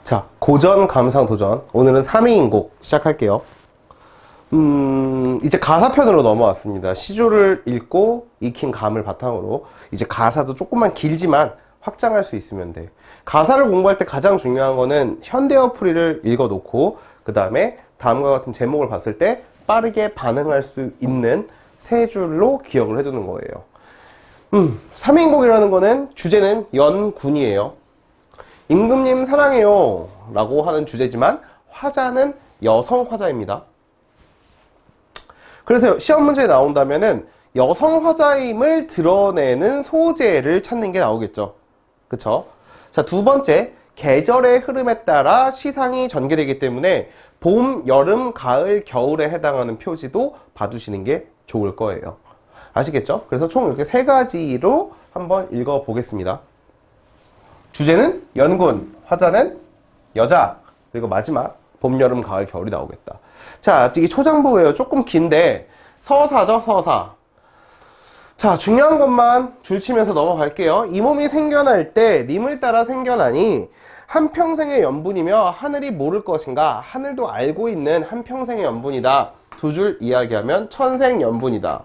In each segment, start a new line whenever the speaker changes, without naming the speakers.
자, 고전, 감상, 도전. 오늘은 3위인곡 시작할게요. 이제 가사편으로 넘어왔습니다. 시조를 읽고 익힌 감을 바탕으로 이제 가사도 조금만 길지만 확장할 수 있으면 돼. 가사를 공부할 때 가장 중요한 거는 현대어풀이를 읽어놓고 그 다음에 다음과 같은 제목을 봤을 때 빠르게 반응할 수 있는 세 줄로 기억을 해두는 거예요. 3인곡이라는 거는 주제는 연군이에요. 임금님 사랑해요 라고 하는 주제지만 화자는 여성 화자입니다. 그래서 시험 문제에 나온다면은 여성 화자임을 드러내는 소재를 찾는 게 나오겠죠. 그쵸? 자, 두 번째, 계절의 흐름에 따라 시상이 전개되기 때문에 봄, 여름, 가을, 겨울에 해당하는 표지도 봐두시는 게 좋을 거예요. 아시겠죠? 그래서 총 이렇게 세 가지로 한번 읽어보겠습니다. 주제는 연군, 화자는 여자, 그리고 마지막 봄, 여름, 가을, 겨울이 나오겠다. 자, 이게 초장부예요. 조금 긴데 서사죠, 서사. 자, 중요한 것만 줄치면서 넘어갈게요. 이 몸이 생겨날 때 님을 따라 생겨나니 한평생의 연분이며 하늘이 모를 것인가, 하늘도 알고 있는 한평생의 연분이다. 두 줄 이야기하면 천생연분이다.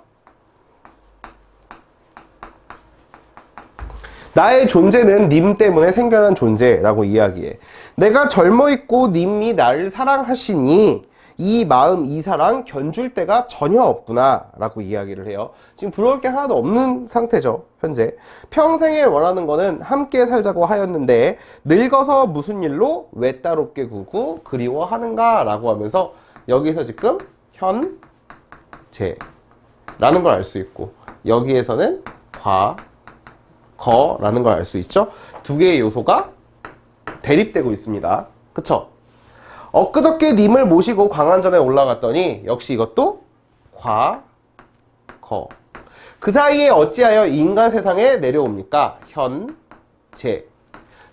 나의 존재는 님 때문에 생겨난 존재라고 이야기해. 내가 젊어있고 님이 나를 사랑하시니 이 마음, 이 사랑 견줄 데가 전혀 없구나 라고 이야기를 해요. 지금 부러울 게 하나도 없는 상태죠, 현재. 평생에 원하는 거는 함께 살자고 하였는데 늙어서 무슨 일로 외따롭게 구고 그리워하는가 라고 하면서 여기서 지금 현재 라는 걸 알 수 있고 여기에서는 거라는 걸 알 수 있죠. 두 개의 요소가 대립되고 있습니다. 그쵸? 엊그저께 님을 모시고 광안전에 올라갔더니 역시 이것도 과거. 그 사이에 어찌하여 인간 세상에 내려옵니까? 현재.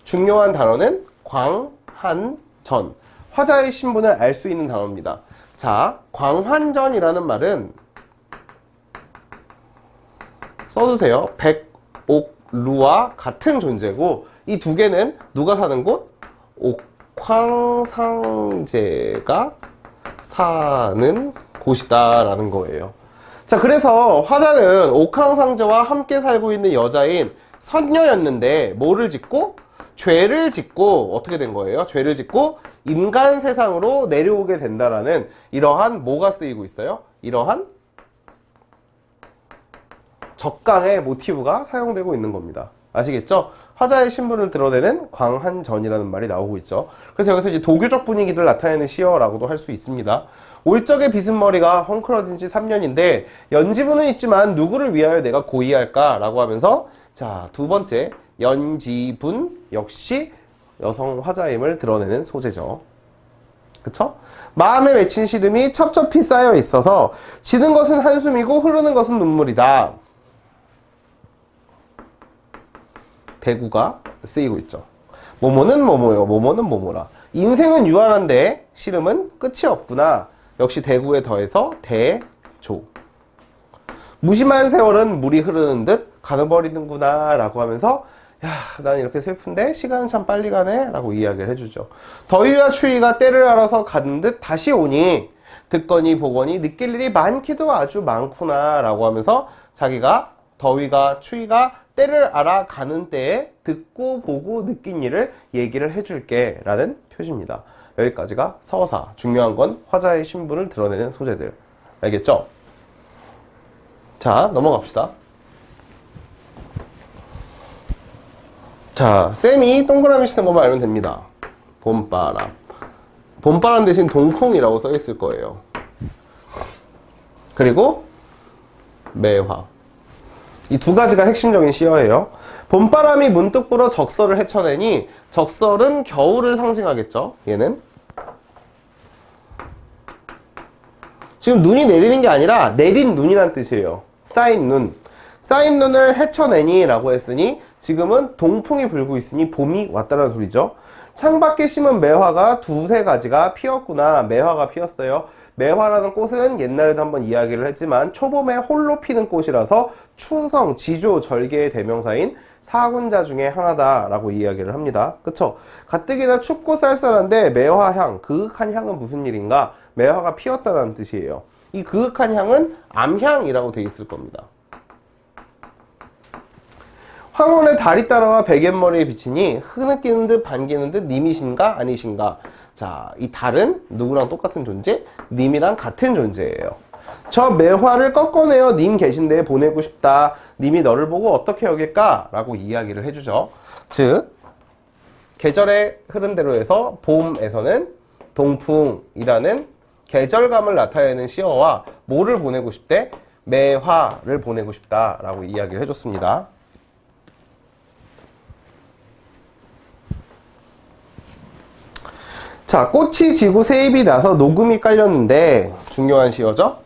중요한 단어는 광한전. 화자의 신분을 알 수 있는 단어입니다. 자, 광환전이라는 말은 써두세요. 백옥루와 같은 존재고 이 두 개는 누가 사는 곳? 옥황상제가 사는 곳이다 라는 거예요. 자, 그래서 화자는 옥황상제와 함께 살고 있는 여자인 선녀였는데 뭐를 짓고? 죄를 짓고 어떻게 된 거예요? 죄를 짓고 인간 세상으로 내려오게 된다라는 이러한 뭐가 쓰이고 있어요? 이러한 적강의 모티브가 사용되고 있는 겁니다. 아시겠죠? 화자의 신분을 드러내는 광한전이라는 말이 나오고 있죠. 그래서 여기서 이제 도교적 분위기를 나타내는 시어라고도 할 수 있습니다. 올적의 빗은머리가 헝클어진 지 3년인데 연지부는 있지만 누구를 위하여 내가 고이할까? 라고 하면서 자, 두 번째 연지분 역시 여성 화자임을 드러내는 소재죠. 그쵸? 마음에 맺힌 시름이 첩첩히 쌓여 있어서 지는 것은 한숨이고 흐르는 것은 눈물이다. 대구가 쓰이고 있죠. 뭐뭐는 뭐뭐요, 뭐뭐는 뭐뭐라. 인생은 유한한데 시름은 끝이 없구나. 역시 대구에 더해서 대조. 무심한 세월은 물이 흐르는 듯 가눠버리는구나 라고 하면서 야, 난 이렇게 슬픈데 시간은 참 빨리 가네 라고 이야기를 해주죠. 더위와 추위가 때를 알아서 가는 듯 다시 오니 듣거니 보거니 느낄 일이 많기도 아주 많구나 라고 하면서 자기가 더위가 추위가 때를 알아가는 때에 듣고 보고 느낀 일을 얘기를 해줄게 라는 표시입니다. 여기까지가 서사. 중요한 건 화자의 신분을 드러내는 소재들. 알겠죠? 자, 넘어갑시다. 자, 쌤이 동그라미 치는 것만 알면 됩니다. 봄바람. 봄바람 대신 동쿵이라고 써 있을 거예요. 그리고 매화. 이 두 가지가 핵심적인 시어예요. 봄바람이 문득 불어 적설을 헤쳐내니 적설은 겨울을 상징하겠죠. 얘는 지금 눈이 내리는 게 아니라 내린 눈이란 뜻이에요. 쌓인 눈. 쌓인 눈을 헤쳐내니 라고 했으니 지금은 동풍이 불고 있으니 봄이 왔다는 소리죠. 창밖에 심은 매화가 두세 가지가 피었구나. 매화가 피었어요. 매화라는 꽃은 옛날에도 한번 이야기를 했지만 초봄에 홀로 피는 꽃이라서 충성, 지조, 절개의 대명사인 사군자 중에 하나다라고 이야기를 합니다. 그쵸? 가뜩이나 춥고 쌀쌀한데 매화향, 그윽한 향은 무슨 일인가? 매화가 피었다는 뜻이에요. 이 그윽한 향은 암향이라고 돼 있을 겁니다. 황혼의 달이 따라와 베갯머리에 비치니 흐느끼는 듯 반기는 듯 님이신가 아니신가. 자, 이 달은 누구랑 똑같은 존재? 님이랑 같은 존재예요. 저 매화를 꺾어내어 님 계신 데에 보내고 싶다. 님이 너를 보고 어떻게 여길까? 라고 이야기를 해주죠. 즉 계절의 흐름대로 해서 봄에서는 동풍이라는 계절감을 나타내는 시어와 뭐를 보내고 싶대? 매화를 보내고 싶다 라고 이야기를 해줬습니다. 자, 꽃이 지고 새잎이 나서 녹음이 깔렸는데 중요한 시어죠.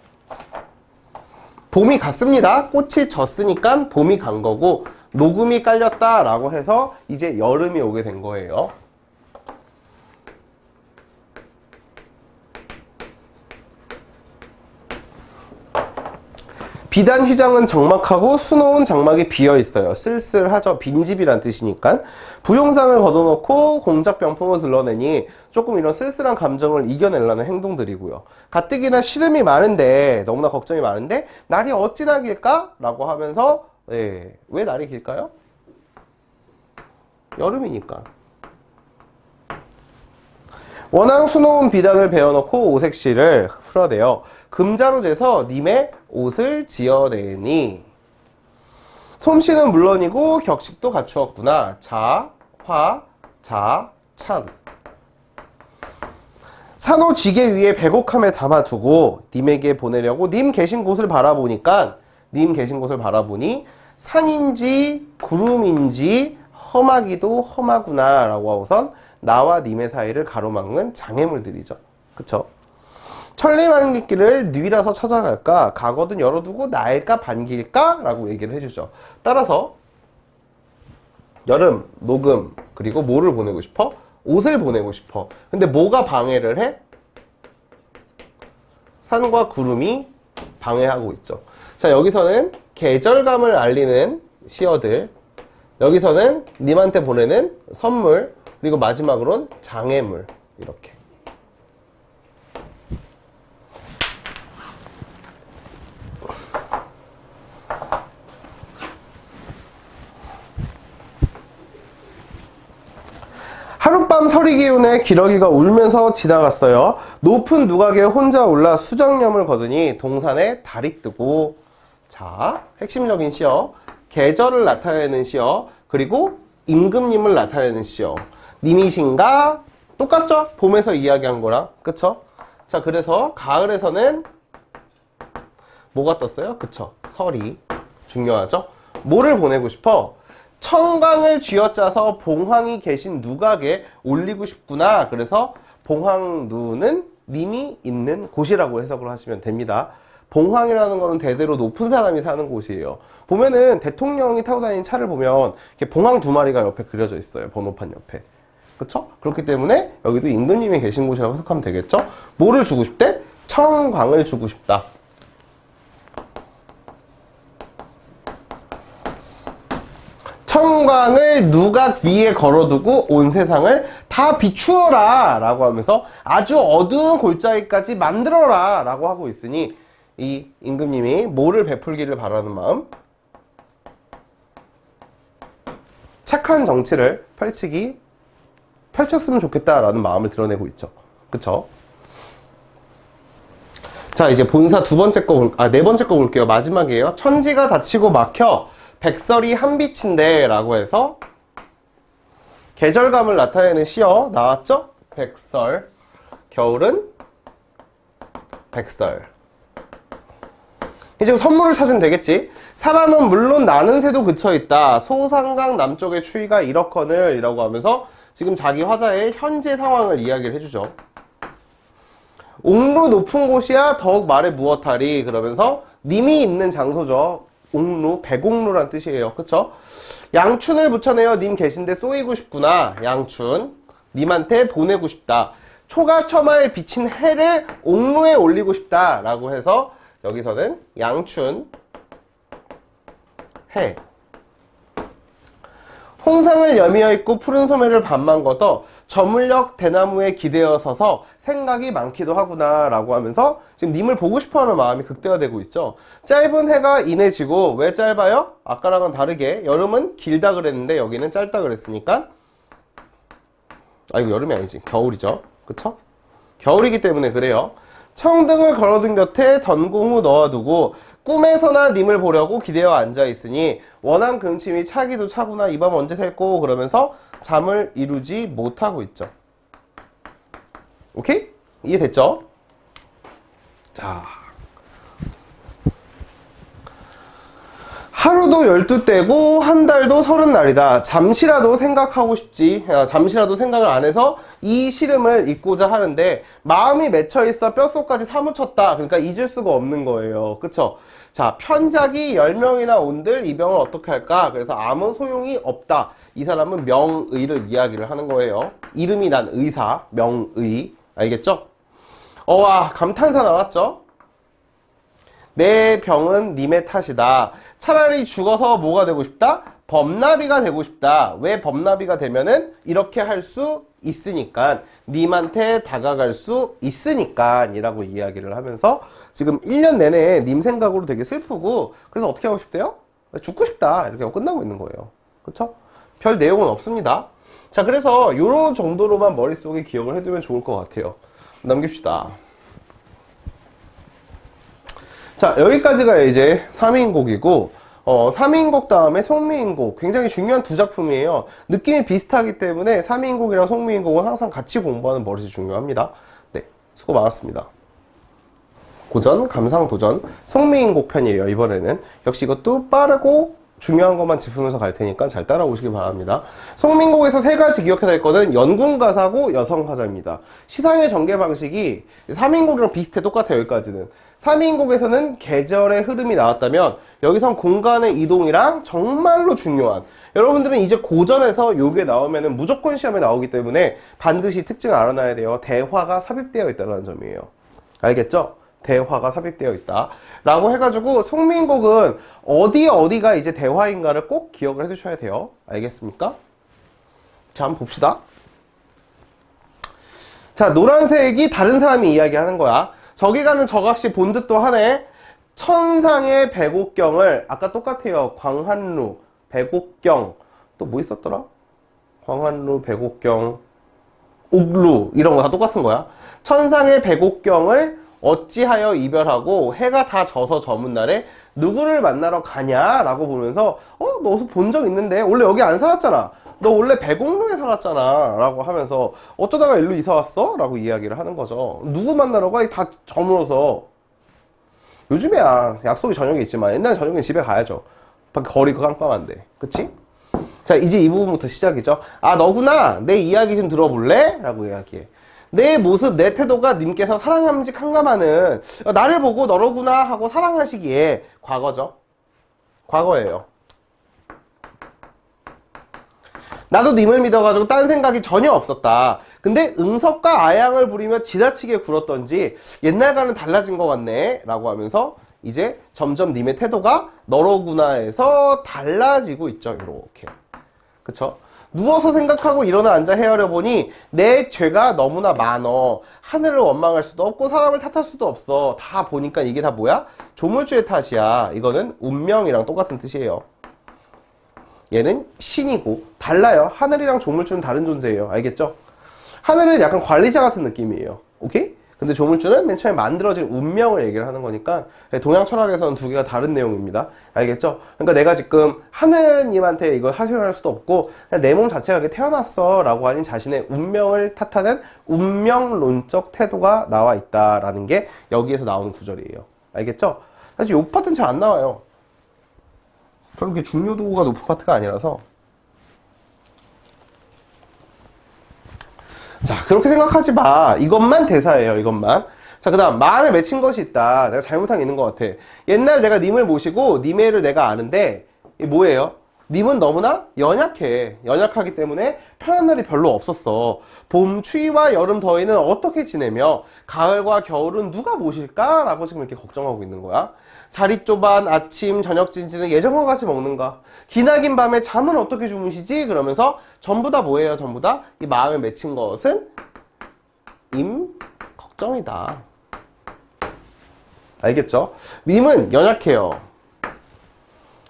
봄이 갔습니다. 꽃이 졌으니까 봄이 간 거고 녹음이 깔렸다 라고 해서 이제 여름이 오게 된 거예요. 비단 휘장은 적막하고 수놓은 장막이 비어있어요. 쓸쓸하죠. 빈집이란 뜻이니까. 부용상을 걷어놓고 공작병풍을 드러내니 조금 이런 쓸쓸한 감정을 이겨내려는 행동들이고요. 가뜩이나 시름이 많은데, 너무나 걱정이 많은데 날이 어찌나 길까? 라고 하면서 왜 날이 길까요? 여름이니까. 원앙 수놓은 비단을 베어놓고 오색실을 풀어내어 금자로 재서 님의 옷을 지어내니 솜씨는 물론이고 격식도 갖추었구나. 자, 화, 자, 찬. 산호 지게 위에 백옥함에 담아두고 님에게 보내려고 님 계신 곳을 바라보니까 님 계신 곳을 바라보니 산인지 구름인지 험하기도 험하구나 라고 하고선 나와 님의 사이를 가로막는 장애물들이죠. 그쵸? 천리많은 길을 뉘라서 찾아갈까? 가거든 열어두고 나일까 반길까? 라고 얘기를 해주죠. 따라서 여름, 녹음, 그리고 뭐를 보내고 싶어? 옷을 보내고 싶어. 근데 뭐가 방해를 해? 산과 구름이 방해하고 있죠. 자, 여기서는 계절감을 알리는 시어들, 여기서는 님한테 보내는 선물, 그리고 마지막으로는 장애물. 이렇게. 하룻밤 서리 기운에 기러기가 울면서 지나갔어요. 높은 누각에 혼자 올라 수정염을 거두니 동산에 달이 뜨고. 자, 핵심적인 시어. 계절을 나타내는 시어. 그리고 임금님을 나타내는 시어. 님이신가? 똑같죠? 봄에서 이야기한 거랑. 그쵸? 자, 그래서 가을에서는 뭐가 떴어요? 그쵸? 설이. 중요하죠? 뭐를 보내고 싶어? 청강을 쥐어짜서 봉황이 계신 누각에 올리고 싶구나. 그래서 봉황루는 님이 있는 곳이라고 해석을 하시면 됩니다. 봉황이라는 거는 대대로 높은 사람이 사는 곳이에요. 보면은 대통령이 타고 다니는 차를 보면 이렇게 봉황 두 마리가 옆에 그려져 있어요. 번호판 옆에. 그쵸? 그렇기 때문에 여기도 임금님이 계신 곳이라고 해석하면 되겠죠? 뭐를 주고 싶대? 청광을 주고 싶다. 청광을 누각 위에 걸어두고 온 세상을 다 비추어라 라고 하면서 아주 어두운 골짜기까지 만들어라 라고 하고 있으니 이 임금님이 뭐를 베풀기를 바라는 마음? 착한 정치를 펼쳤으면 좋겠다라는 마음을 드러내고 있죠. 그쵸? 자, 이제 본사 네 번째 거 볼게요. 마지막이에요. 천지가 닫히고 막혀 백설이 한빛인데 라고 해서 계절감을 나타내는 시어 나왔죠? 백설. 겨울은 백설. 이제 선물을 찾으면 되겠지. 사람은 물론 나는 새도 그쳐있다. 소상강 남쪽의 추위가 이렇거늘 이라고 하면서 지금 자기 화자의 현재 상황을 이야기를 해주죠. 옥루 높은 곳이야 더욱 말해 무엇하리. 그러면서 님이 있는 장소죠. 옥루, 백옥루란 뜻이에요. 그쵸? 양춘을 붙여내어 님 계신데 쏘이고 싶구나. 양춘. 님한테 보내고 싶다. 초가 처마에 비친 해를 옥로에 올리고 싶다. 라고 해서 여기서는 양춘, 해. 홍상을 여미어 있고 푸른 소매를 반만 걷어 저물녘 대나무에 기대어 서서 생각이 많기도 하구나 라고 하면서 지금 님을 보고 싶어하는 마음이 극대화되고 있죠. 짧은 해가 인해지고, 왜 짧아요? 아까랑은 다르게 여름은 길다 그랬는데 여기는 짧다 그랬으니까, 아 이거 여름이 아니지, 겨울이죠. 그쵸? 겨울이기 때문에 그래요. 청등을 걸어둔 곁에 던공후 넣어두고 꿈에서나 님을 보려고 기대어 앉아있으니 원한 금침이 차기도 차구나. 이 밤 언제 셀고 그러면서 잠을 이루지 못하고 있죠. 오케이? 이해됐죠? 자, 하루도 12때고 한 달도 30날이다. 잠시라도 생각하고 싶지. 잠시라도 생각을 안 해서 이 시름을 잊고자 하는데 마음이 맺혀있어 뼛속까지 사무쳤다. 그러니까 잊을 수가 없는 거예요. 그쵸? 자, 편작이 10명이나 온들 이 병을 어떻게 할까? 그래서 아무 소용이 없다. 이 사람은 명의를 이야기를 하는 거예요. 이름이 난 의사, 명의. 알겠죠? 와, 감탄사 나왔죠? 내 병은 님의 탓이다. 차라리 죽어서 뭐가 되고 싶다? 범나비가 되고 싶다. 왜 범나비가 되면은 이렇게 할 수 있으니까, 님한테 다가갈 수 있으니까 이라고 이야기를 하면서 지금 1년 내내 님 생각으로 되게 슬프고, 그래서 어떻게 하고 싶대요? 죽고 싶다. 이렇게 하고 끝나고 있는 거예요. 그쵸? 별 내용은 없습니다. 자, 그래서 요런 정도로만 머릿속에 기억을 해두면 좋을 것 같아요. 넘깁시다. 자, 여기까지가 이제 3인곡이고, 3인곡 다음에 송미인곡. 굉장히 중요한 두 작품이에요. 느낌이 비슷하기 때문에 3인곡이랑 송미인곡은 항상 같이 공부하는 버릇이 중요합니다. 네, 수고 많았습니다. 고전, 감상, 도전, 송미인곡 편이에요, 이번에는. 역시 이것도 빠르고 중요한 것만 짚으면서 갈 테니까 잘 따라오시기 바랍니다. 송민곡에서 세 가지 기억해야 될 거는 연궁가사고 여성화자입니다. 시상의 전개 방식이 3인곡이랑 비슷해. 똑같아요, 여기까지는. 3인곡에서는 계절의 흐름이 나왔다면 여기선 공간의 이동이랑 정말로 중요한, 여러분들은 이제 고전에서 요게 나오면은 무조건 시험에 나오기 때문에 반드시 특징을 알아놔야 돼요. 대화가 삽입되어 있다는 점이에요. 알겠죠? 대화가 삽입되어 있다 라고 해가지고 송민곡은 어디가 이제 대화인가를 꼭 기억을 해두셔야 돼요. 알겠습니까? 자, 한번 봅시다. 자, 노란색이 다른 사람이 이야기하는 거야. 저기 가는 저각시 본 듯도 하네. 천상의 백옥경을, 아까 똑같아요. 광한루, 백옥경, 또 뭐 있었더라? 광한루, 백옥경, 옥루, 이런 거 다 똑같은 거야. 천상의 백옥경을 어찌하여 이별하고 해가 다 져서 저문 날에 누구를 만나러 가냐? 라고 보면서 너 어디서 본 적 있는데? 원래 여기 안 살았잖아. 너 원래 백옥루에 살았잖아. 라고 하면서 어쩌다가 일로 이사 왔어? 라고 이야기를 하는 거죠. 누구 만나러 가? 다 저물어서. 요즘에야 약속이 저녁에 있지만 옛날에 저녁에 집에 가야죠. 밖에 거리가 깜깜한데. 그치? 자, 이제 이 부분부터 시작이죠. 아, 너구나. 내 이야기 좀 들어볼래? 라고 이야기해. 내 모습, 내 태도가 님께서 사랑함직한가마는 나를 보고 너로구나 하고 사랑하시기에 과거죠. 과거예요. 나도 님을 믿어가지고 딴 생각이 전혀 없었다. 근데 응석과 아양을 부리며 지나치게 굴었던지 옛날과는 달라진 것 같네 라고 하면서 이제 점점 님의 태도가 너로구나에서 달라지고 있죠. 이렇게. 그쵸? 누워서 생각하고 일어나 앉아 헤아려 보니 내 죄가 너무나 많어. 하늘을 원망할 수도 없고 사람을 탓할 수도 없어. 다 보니까 이게 다 뭐야? 조물주의 탓이야. 이거는 운명이랑 똑같은 뜻이에요. 얘는 신이고 달라요. 하늘이랑 조물주는 다른 존재예요. 알겠죠? 하늘은 약간 관리자 같은 느낌이에요. 오케이? 근데 조물주는 맨 처음에 만들어진 운명을 얘기를 하는 거니까 동양 철학에서는 두 개가 다른 내용입니다. 알겠죠? 그러니까 내가 지금 하느님한테 이걸 하소연할 수도 없고 내 몸 자체가 이렇게 태어났어 라고 하는 자신의 운명을 탓하는 운명론적 태도가 나와 있다라는 게 여기에서 나오는 구절이에요. 알겠죠? 사실 이 파트는 잘 안 나와요. 별로 그렇게 중요도가 높은 파트가 아니라서. 자, 그렇게 생각하지 마. 이것만 대사예요, 이것만. 자, 그 다음, 마음에 맺힌 것이 있다. 내가 잘못한 게 있는 것 같아. 옛날 내가 님을 모시고 님의를 내가 아는데, 이게 뭐예요? 님은 너무나 연약해. 연약하기 때문에 편한 날이 별로 없었어. 봄 추위와 여름 더위는 어떻게 지내며 가을과 겨울은 누가 모실까? 라고 지금 이렇게 걱정하고 있는 거야. 자리 쪼반 아침 저녁 진지는 예전과 같이 먹는가? 기나긴 밤에 잠은 어떻게 주무시지? 그러면서 전부 다 뭐예요? 전부 다 이 마음에 맺힌 것은 임 걱정이다. 알겠죠? 님은 연약해요.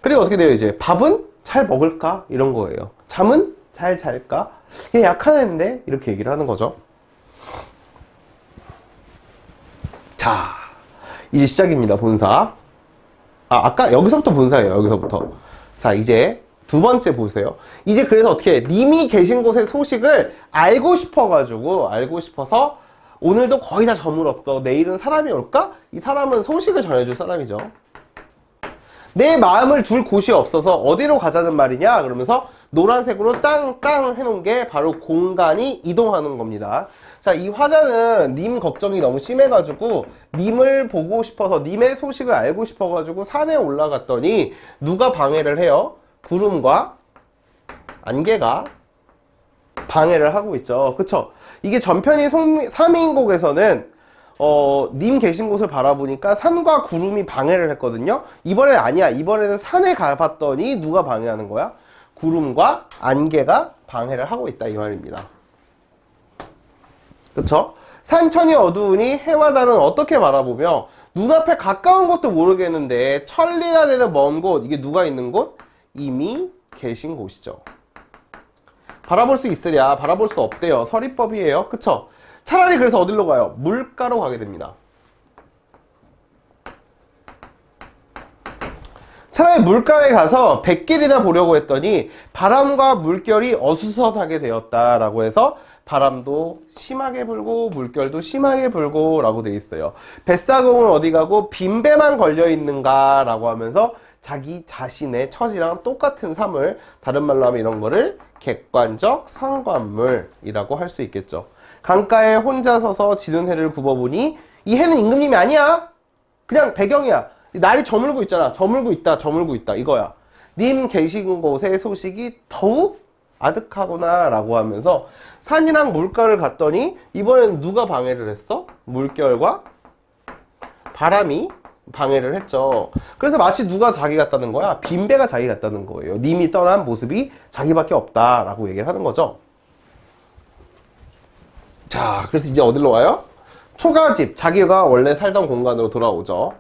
그리고 어떻게 돼요? 이제 밥은 잘 먹을까? 이런 거예요. 잠은 잘 잘까? 얘 약한 애인데? 이렇게 얘기를 하는 거죠. 자, 이제 시작입니다. 본사. 아까 여기서부터 본사예요. 여기서부터. 자, 이제 두 번째 보세요. 이제 그래서 어떻게 해? 님이 계신 곳의 소식을 알고 싶어서 오늘도 거의 다 저물었어. 내일은 사람이 올까? 이 사람은 소식을 전해줄 사람이죠. 내 마음을 둘 곳이 없어서 어디로 가자는 말이냐? 그러면서 노란색으로 땅땅 해놓은 게 바로 공간이 이동하는 겁니다. 자, 이 화자는 님 걱정이 너무 심해가지고 님을 보고 싶어서 님의 소식을 알고 싶어가지고 산에 올라갔더니 누가 방해를 해요? 구름과 안개가 방해를 하고 있죠. 그쵸? 이게 전편이 3인곡에서는 님 계신 곳을 바라보니까 산과 구름이 방해를 했거든요. 이번엔 아니야. 이번에는 산에 가봤더니 누가 방해하는 거야? 구름과 안개가 방해를 하고 있다, 이 말입니다. 그쵸? 산천이 어두우니 해와 달은 어떻게 바라보며 눈앞에 가까운 곳도 모르겠는데 천리나 되는 먼 곳, 이게 누가 있는 곳? 이미 계신 곳이죠. 바라볼 수 있으랴 바라볼 수 없대요. 서리법이에요. 그쵸? 차라리 그래서 어디로 가요? 물가로 가게 됩니다. 차라리 물가에 가서 백길이나 보려고 했더니 바람과 물결이 어수선하게 되었다라고 해서 바람도 심하게 불고 물결도 심하게 불고 라고 돼 있어요. 뱃사공은 어디 가고 빈배만 걸려 있는가 라고 하면서 자기 자신의 처지랑 똑같은 삶을, 다른 말로 하면 이런 거를 객관적 상관물이라고 할 수 있겠죠. 강가에 혼자 서서 지는 해를 굽어보니 이 해는 임금님이 아니야. 그냥 배경이야. 날이 저물고 있잖아. 저물고 있다 이거야. 님 계신 곳의 소식이 더욱 아득하구나 라고 하면서 산이랑 물가를 갔더니 이번엔 누가 방해를 했어? 물결과 바람이 방해를 했죠. 그래서 마치 누가 자기 같다는 거야? 빈배가 자기 같다는 거예요. 님이 떠난 모습이 자기밖에 없다라고 얘기를 하는 거죠. 자, 그래서 이제 어디로 와요? 초가집, 자기가 원래 살던 공간으로 돌아오죠.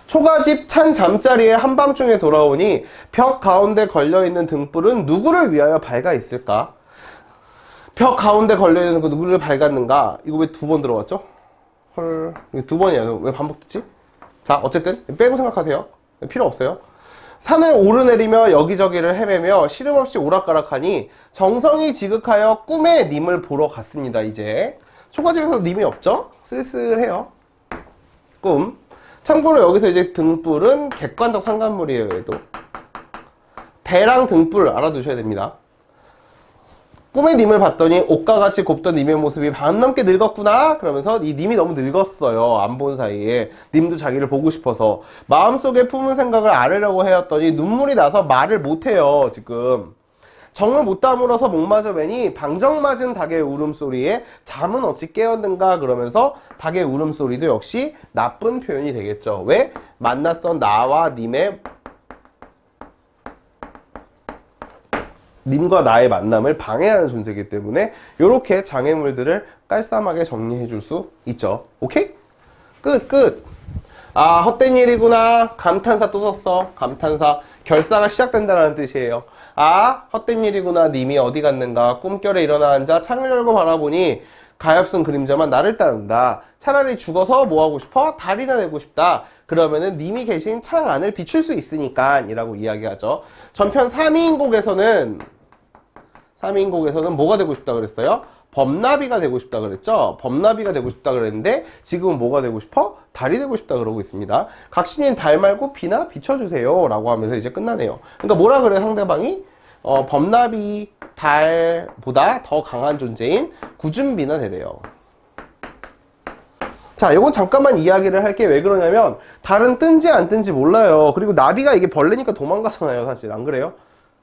초가집 찬 잠자리에 한밤중에 돌아오니 벽 가운데 걸려있는 등불은 누구를 위하여 밝아 있을까? 벽 가운데 걸려있는 그 누구를 밝았는가? 이거 왜 두 번 들어왔죠? 헐, 이거 두 번이야. 왜 반복됐지? 자, 어쨌든 빼고 생각하세요. 필요 없어요. 산을 오르내리며 여기저기를 헤매며 시름없이 오락가락하니 정성이 지극하여 꿈에 님을 보러 갔습니다. 이제 초가집에서 님이 없죠? 쓸쓸해요. 꿈. 참고로 여기서 이제 등불은 객관적 상관물이에요. 얘도 배랑 등불 알아두셔야 됩니다. 꿈에 님을 봤더니 옷과 같이 곱던 님의 모습이 반 넘게 늙었구나. 그러면서 이 님이 너무 늙었어요. 안 본 사이에. 님도 자기를 보고 싶어서 마음속에 품은 생각을 아뢰려고 해왔더니 눈물이 나서 말을 못해요. 지금 정을 못 다물어서 목마저 매니 방정 맞은 닭의 울음소리에 잠은 어찌 깨었는가. 그러면서 닭의 울음소리도 역시 나쁜 표현이 되겠죠. 왜? 만났던 나와 님과 나의 만남을 방해하는 존재이기 때문에 이렇게 장애물들을 깔쌈하게 정리해 줄 수 있죠. 오케이? 끝. 아, 헛된 일이구나. 감탄사 또 썼어. 감탄사. 결사가 시작된다는 뜻이에요. 아, 헛된 일이구나. 님이 어디 갔는가. 꿈결에 일어나 앉아 창을 열고 바라보니 가엾은 그림자만 나를 따른다. 차라리 죽어서 뭐하고 싶어? 달이나 되고 싶다. 그러면은 님이 계신 창 안을 비출 수 있으니까 이라고 이야기하죠. 전편 3인곡에서는 뭐가 되고 싶다 그랬어요? 범나비가 되고 싶다 그랬죠? 범나비가 되고 싶다 그랬는데 지금은 뭐가 되고 싶어? 달이 되고 싶다 그러고 있습니다. 각신인 달 말고 비나 비춰주세요 라고 하면서 이제 끝나네요. 그러니까 뭐라 그래요 상대방이? 범나비, 달보다 더 강한 존재인 구준비나 되래요. 자, 요건 잠깐만 이야기를 할게. 왜 그러냐면 달은 뜬지 안 뜬지 몰라요. 그리고 나비가 이게 벌레니까 도망가잖아요. 사실 안 그래요?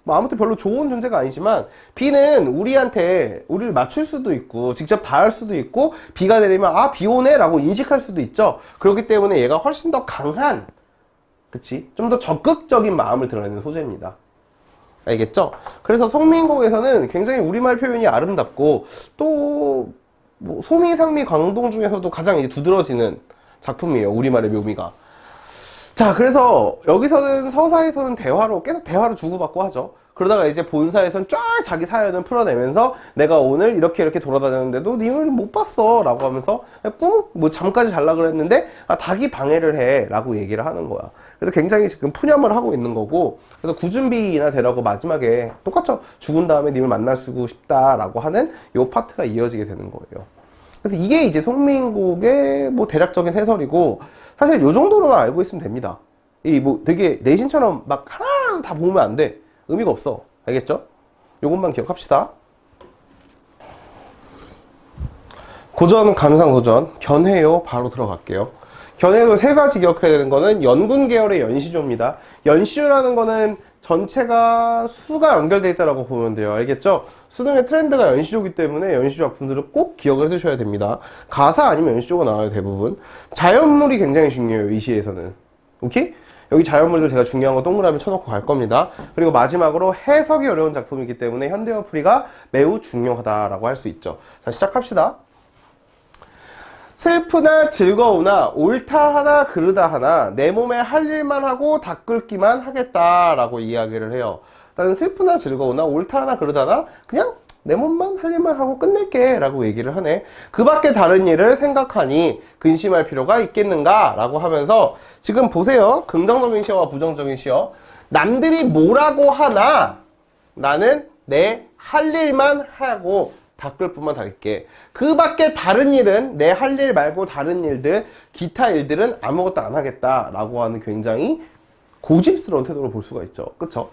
뭐 아무튼 별로 좋은 존재가 아니지만 비는 우리를 맞출 수도 있고 직접 닿을 수도 있고 비가 내리면 아, 비 오네 라고 인식할 수도 있죠. 그렇기 때문에 얘가 훨씬 더 강한, 그치? 좀 더 적극적인 마음을 드러내는 소재입니다. 알겠죠? 그래서 송민곡에서는 굉장히 우리말 표현이 아름답고 또 뭐 소미, 상미, 광동 중에서도 가장 이제 두드러지는 작품이에요. 우리말의 묘미가. 자, 그래서 여기서는 서사에서는 계속 대화로 주고받고 하죠. 그러다가 이제 본사에서는 쫙 자기 사연을 풀어내면서 내가 오늘 이렇게 돌아다녔는데도 님을 못 봤어 라고 하면서 뭐 잠까지 잘라 그랬는데 아, 닭이 방해를 해 라고 얘기를 하는 거야. 그래서 굉장히 지금 푸념을 하고 있는 거고, 그래서 구준비나 되라고 마지막에 똑같죠. 죽은 다음에 님을 만날 수고 싶다 라고 하는 요 파트가 이어지게 되는 거예요. 그래서 이게 이제 송민곡의 뭐 대략적인 해설이고, 사실 요 정도로만 알고 있으면 됩니다. 이 뭐 되게 내신처럼 막 하나 다 보면 안 돼. 의미가 없어. 알겠죠? 요것만 기억합시다. 고전, 감상, 도전, 견해요. 바로 들어갈게요. 견해도 세 가지 기억해야 되는 거는 연군 계열의 연시조입니다. 연시조라는 거는 전체가 수가 연결되어 있다고 보면 돼요. 알겠죠? 수능의 트렌드가 연시조이기 때문에 연시조 작품들을 꼭 기억을 해주셔야 됩니다. 가사 아니면 연시조가 나와요, 대부분. 자연물이 굉장히 중요해요, 이 시에서는. 오케이? 여기 자연물들 제가 중요한 거 동그라미 쳐놓고 갈 겁니다. 그리고 마지막으로 해석이 어려운 작품이기 때문에 현대어풀이가 매우 중요하다라고 할 수 있죠. 자, 시작합시다. 슬프나 즐거우나 옳다 하나 그르다 하나 내 몸에 할 일만 하고 닦을기만 하겠다라고 이야기를 해요. 나는 슬프나 즐거우나 옳다 하나 그르다 하나 그냥 내 몸만 할 일만 하고 끝낼게 라고 얘기를 하네. 그 밖에 다른 일을 생각하니 근심할 필요가 있겠는가 라고 하면서 지금 보세요. 긍정적인 시어와 부정적인 시어. 남들이 뭐라고 하나 나는 내 할 일만 하고 닦을 뿐만 닦을게. 그 밖에 다른 일은 내 할 일 말고 다른 일들, 기타 일들은 아무것도 안 하겠다 라고 하는 굉장히 고집스러운 태도를 볼 수가 있죠. 그쵸?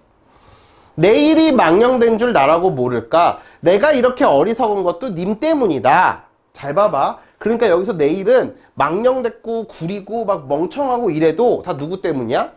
내일이 망령된 줄 나라고 모를까? 내가 이렇게 어리석은 것도 님 때문이다. 잘 봐봐. 그러니까 여기서 내일은 망령됐고 구리고 막 멍청하고 이래도 다 누구 때문이야?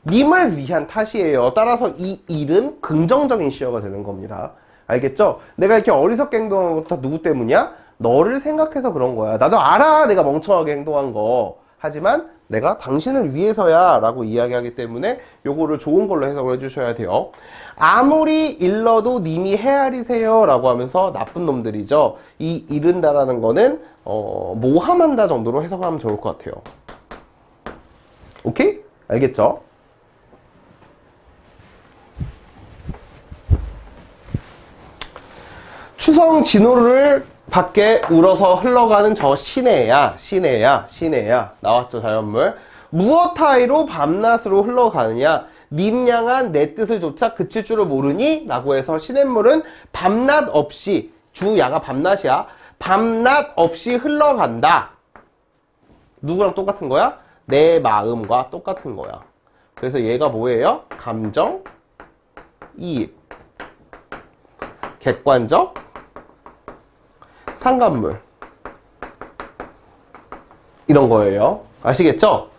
님을 위한 탓이에요. 따라서 이 일은 긍정적인 시어가 되는 겁니다. 알겠죠? 내가 이렇게 어리석게 행동한 것도 다 누구 때문이야? 너를 생각해서 그런 거야. 나도 알아, 내가 멍청하게 행동한 거. 하지만 내가 당신을 위해서야 라고 이야기하기 때문에 요거를 좋은 걸로 해석을 해주셔야 돼요. 아무리 일러도 님이 헤아리세요 라고 하면서 나쁜 놈들이죠. 이 이른다라는 거는 모함한다 정도로 해석을 하면 좋을 것 같아요. 오케이? 알겠죠? 추성 진호를 밖에 울어서 흘러가는 저 시내야 나왔죠. 자연물. 무엇하이로 밤낮으로 흘러가느냐 님 향한 내 뜻을 조차 그칠 줄을 모르니 라고 해서 시냇물은 밤낮 없이, 주야가 밤낮이야, 밤낮 없이 흘러간다. 누구랑 똑같은 거야? 내 마음과 똑같은 거야. 그래서 얘가 뭐예요? 감정, 이입, 객관적, 상관물, 이런 거예요. 아시겠죠?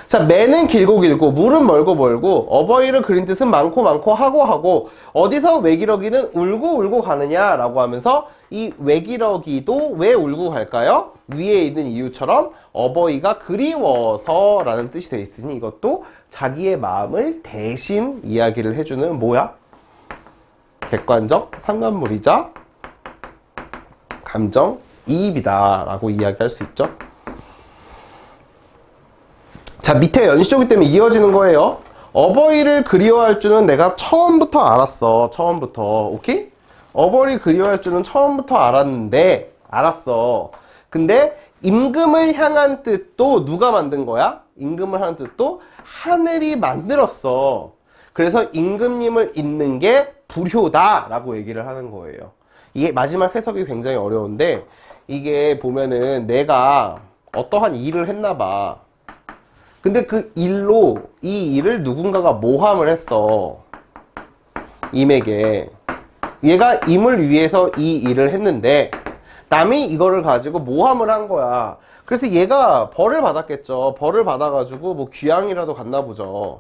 자, 매는 길고 길고 물은 멀고 멀고 어버이를 그린 뜻은 많고 많고 하고 하고 어디서 외기러기는 울고 울고 가느냐 라고 하면서 이 외기러기도 왜 울고 갈까요? 위에 있는 이유처럼 어버이가 그리워서 라는 뜻이 되어 있으니 이것도 자기의 마음을 대신 이야기를 해주는 뭐야? 객관적 상관물이자 감정 이입이다 라고 이야기할 수 있죠. 자, 밑에 연시조기 때문에 이어지는 거예요. 어버이를 그리워할 줄은 내가 처음부터 알았어. 처음부터. 오케이? 어버이를 그리워할 줄은 처음부터 알았어. 근데 임금을 향한 뜻도 누가 만든 거야? 임금을 향한 뜻도 하늘이 만들었어. 그래서 임금님을 잇는 게 불효다 라고 얘기를 하는 거예요. 이게 마지막 해석이 굉장히 어려운데 이게 보면은 내가 어떠한 일을 했나 봐. 근데 그 일로 이 일을 누군가가 모함을 했어. 임에게. 얘가 임을 위해서 이 일을 했는데 남이 이거를 가지고 모함을 한 거야. 그래서 얘가 벌을 받았겠죠. 벌을 받아가지고 뭐 귀향이라도 갔나 보죠.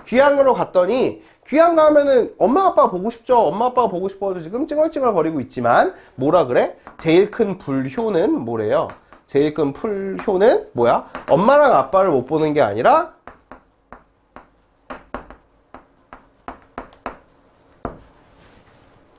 귀향으로 갔더니 귀향 가면은 엄마 아빠가 보고 싶죠. 엄마 아빠가 보고 싶어서 지금 찡얼찡얼 거리고 있지만 뭐라 그래? 제일 큰 불효는 뭐래요? 제일 큰 불효는 뭐야? 엄마랑 아빠를 못 보는 게 아니라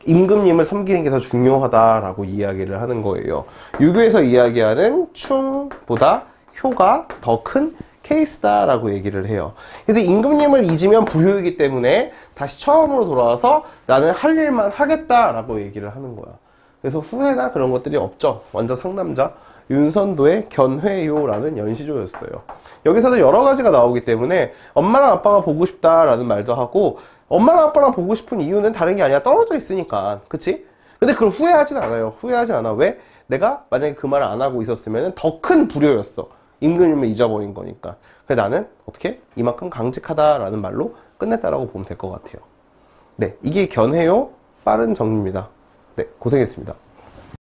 임금님을 섬기는 게 더 중요하다라고 이야기를 하는 거예요. 유교에서 이야기하는 충보다 효가 더 큰 케이스다라고 얘기를 해요. 근데 임금님을 잊으면 불효이기 때문에 다시 처음으로 돌아와서 나는 할 일만 하겠다라고 얘기를 하는 거야. 그래서 후회나 그런 것들이 없죠. 완전 상남자. 윤선도의 견회요라는 연시조였어요. 여기서도 여러 가지가 나오기 때문에 엄마랑 아빠가 보고 싶다라는 말도 하고, 엄마랑 아빠랑 보고 싶은 이유는 다른 게 아니라 떨어져 있으니까. 그치? 근데 그걸 후회하진 않아요. 후회하진 않아. 왜? 내가 만약에 그 말을 안 하고 있었으면 더 큰 불효였어. 임금님을 잊어버린 거니까. 그래서 나는 어떻게? 이만큼 강직하다라는 말로 끝냈다라고 보면 될 것 같아요. 네, 이게 견해요 빠른 정리입니다. 네, 고생했습니다.